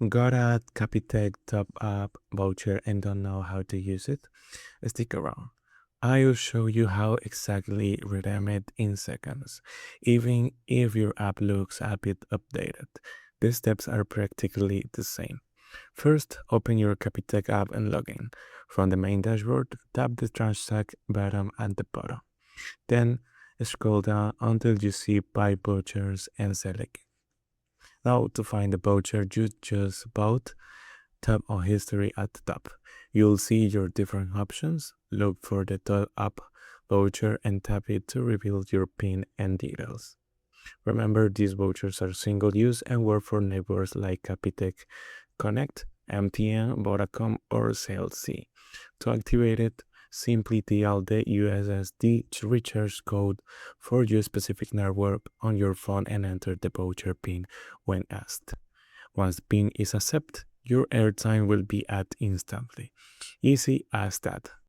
Got a Capitec Top Up voucher and don't know how to use it? Stick around. I'll show you how exactly redeem it in seconds, even if your app looks a bit updated. The steps are practically the same. First, open your Capitec app and log in. From the main dashboard, tap the Transact button at the bottom. Then, scroll down until you see Buy Vouchers and select it. Now, to find the voucher you just bought, tap on History at the top. You'll see your different options. Look for the Top Up voucher and tap it to reveal your PIN and details. Remember, these vouchers are single-use and work for networks like Capitec Connect, MTN, Vodacom, or CLC. To activate it, simply dial the USSD recharge code for your specific network on your phone and enter the voucher PIN when asked. Once the PIN is accepted, your airtime will be added instantly. Easy as that.